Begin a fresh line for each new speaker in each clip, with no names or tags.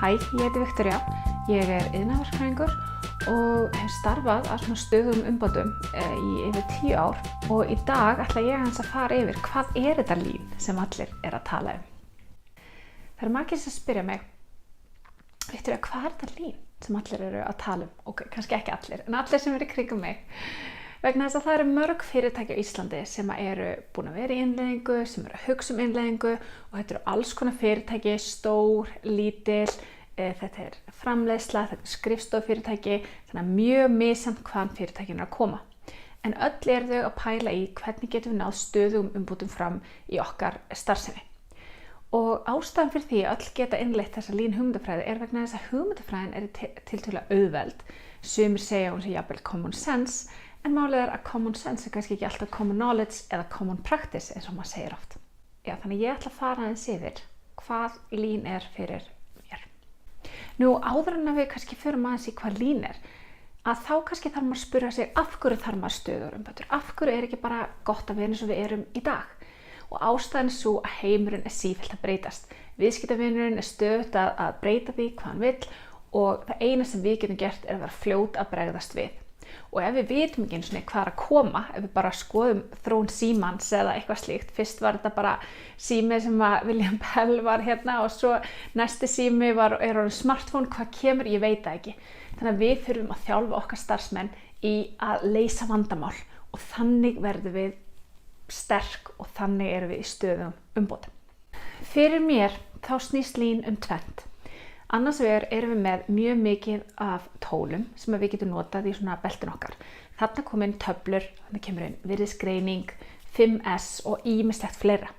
Hæ, ég heiti Viktoría, ég iðnaðarverkfræðingur og hef starfað á svona stöðugum umbótum í yfir 10 ár og í dag ætla ég aðeins að fara yfir hvað þetta lín sem allir að tala um. Það eru margir sem spyrja mig, Viktoría, hvað þetta lín sem allir að tala um? Og kannski ekki allir, en allir sem eru í kringum mig. Vegna þess að það eru mörg fyrirtæki á Íslandi sem eru búin að vera í innleiðingu, sem eru að hugsa innleiðingu og þetta eru alls konar fyrirtæki, stór, lítil, þetta er framleiðsla, þetta er skrifstofufyrirtæki, þannig að mjög misjafnt hvaðan fyrirtækin eru að koma. En öll eru þau að pæla í hvernig getum við náð stöðugum umbótum fram í okkar starfsemi. Og ástæðan fyrir því að öll geta innleitt þessa lín hugmyndafræði er vegna þess að hugmyndafræðin er tiltölulega auðveld. Sumir segja hún sé jafnvel common sense, en málið er að common sense er kannski ekki alltaf common knowledge eða common practice eins og maður segir oft. Já, þannig ég ætla að fara aðeins yfir hvað lín er fyrir mér. Nú, áður en að við kannski förum aðeins í hvað lín er, að þá kannski þarf maður að spyrja sig af hverju þarf maður stöðugur umbætur? Af hverju er ekki bara gott að vera eins og við erum í dag? Og ástæðan er svo að heimurinn er sífellt að breytast. Viðskiptavinurinn er stöðugt að breyta því hvað hann vill og það eina sem við getum gert er að vera fljót að bregðast við. Og ef við vitum ekki einu sinni hvað er að koma, ef við bara skoðum þróun símans eða eitthvað slíkt, fyrst var þetta bara sími sem að William Bell var hérna og svo næsti sími er orðinn smartphone, hvað kemur, ég veit það ekki. Þannig að við þurfum að þjálfa okkar starfsmenn í að leysa vandamál og þannig verðum við sterk og þannig erum við í stöðum umbótum. Fyrir mér þá snýst lín tvennt. Annars vegar erum við með mjög mikið af tólum sem við getum notað í svona beltin okkar. Þarna kom inn töflur, þarna kemur inn virðisgreining, 5S og ýmislegt fleira.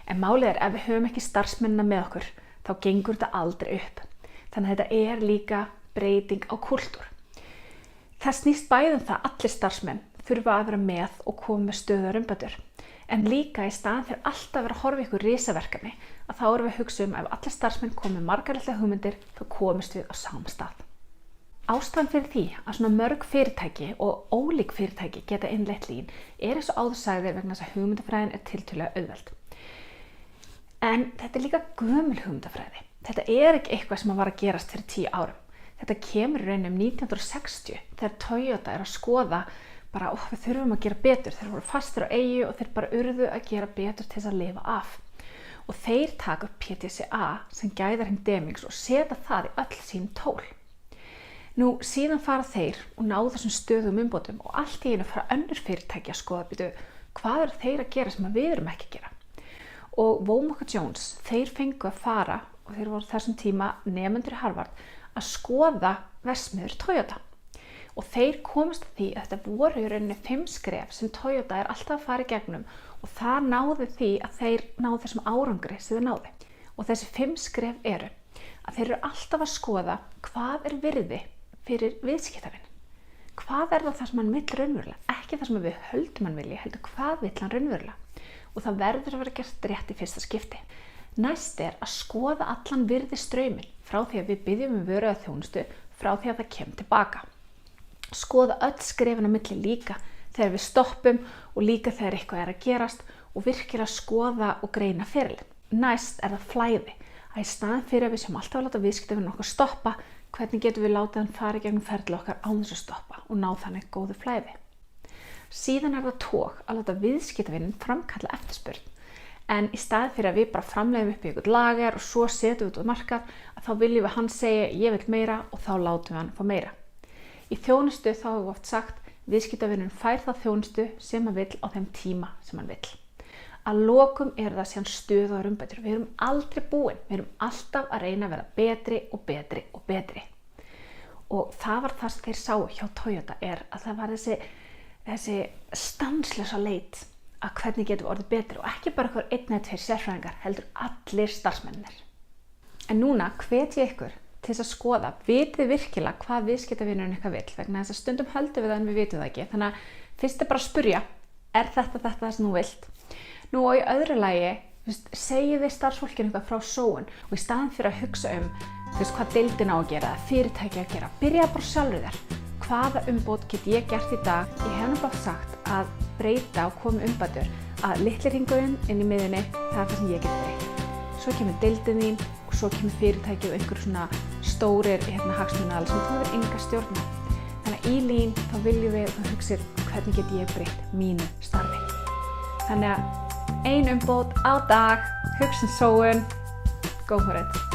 En málið er ef við höfum ekki starfsmennina með okkur, þá gengur þetta aldrei upp. Þannig að þetta er líka breyting á kúltúr. Það snýst bæði það að allir starfsmenn þurfa að vera með og koma með stöðugar umbætur. En líka í staðan fyrir alltaf að vera að horfa ykkur risaverkefni, að þá erum við að hugsa ef allir starfsmenn komið margarlega hugmyndir, þá komist við á sama stað. Ástæðan fyrir því að svona mörg fyrirtæki og ólík fyrirtæki geta innleitt lín er eins og áður sagði vegna þess að hugmyndafræðin er tiltölulega auðveld. En þetta er líka gömul hugmyndafræði. Þetta er ekki eitthvað sem var að gerast fyrir 10 árum. Þetta kemur í rauninni 1960 þegar Toyota er að skoða bara, við þurfum að gera betur, þeir voru fastir á eyju og þeir bara urðu að gera betur til þess að lifa af. Og þeir taka upp PDCA sem gæðarhring Demings og setja það í öll sín tól. Nú, síðan fara þeir og ná þessum stöðum umbótum og allt í einu fara önnur fyrirtæki að skoða býtu, hvað eru þeir að gera sem við erum ekki að gera. Og Womack & Jones, þeir fengu að fara, og þeir voru þessum tíma nemendur í Harvard, að skoða verksmiðjur Toyota. Og þeir komast að því að þetta voru í rauninni 5 skref sem Toyota er alltaf að fara í gegnum og það náði því að þeir náðu þessum árangri sem þeir náði. Og þessi 5 skref eru að þeir eru alltaf að skoða hvað er virði fyrir viðskiptavin. Hvað er það sem hann vill raunverulega? Ekki það sem við höldum hann vilji, heldur hvað vill hann raunverulega? Og það verður að vera gert rétt í fyrsta skipti. Næst er að skoða allan virðistrauminn frá því að við biðjum vöru eða þjónustu frá því að það kemur tilbaka. Skoða öll skrefin á milli líka þegar við stoppum og líka þegar eitthvað er að gerast og virkilega skoða og greina ferilinn. Næst er það flæði, að í staðan fyrir að við séum alltaf að láta viðskiptavinin okkar stoppa, hvernig getum við látið hann fara í gegnum ferli okkar án þess að stoppa og ná þannig góðu flæði. Síðan er það tók að láta viðskiptavinin framkalla eftirspurn. En í staðan fyrir að við bara framleiðum upp í eitthvað lager og svo setjum við út á markað, að þá viljum við hann segja ég vil meira og þá látum við hann fá meira. Í þjónustu þá hefur við oft sagt viðskiptavinurinn fær það þjónustu sem hann vill á þeim tíma sem hann vill. Að lokum er það síðan stöðugar umbætur. Við erum aldrei búin, við erum alltaf að reyna að vera betri og betri og betri. Og það var það sem þeir sáu hjá Toyota er að það var þessi stanslösa leit að hvernig getum við orðið betri og ekki bara einhver 1 eða 2 sérfræðingar, heldur allir starfsmennir. En núna hvet ég ykkur til þess að skoða, vitið virkilega hvað viðskiptavinurinn eitthvað vill, vegna þess að stundum höldum við það en við vitum það ekki. Þannig að fyrst er bara að spyrja, er þetta það sem þú vilt? Nú og í öðru lagi, segið þið starfsfólkinu eitthvað frá sóun og í staðan fyrir að hugsa hvað deildin á að gera, fyrirtæki að gera, byrjaðu bara sjálfur þér. Hvaða umbót get ég gert í dag? Ég hef náttúrulega sagt að breyta og koma umbætur, að litli hringurinn inn í miðjunni, það er það sem ég get breytt. Svo kemur deildin þín og svo kemur fyrirtækið og einhver svona stórir hagsmunaaðilar sem þú hefur enga stjórn á. Þannig að í Lean þá viljum við að hugsa hvernig get ég breytt mínu starfi. Þannig að ein umbót á dag, hugsun sóun, go for it!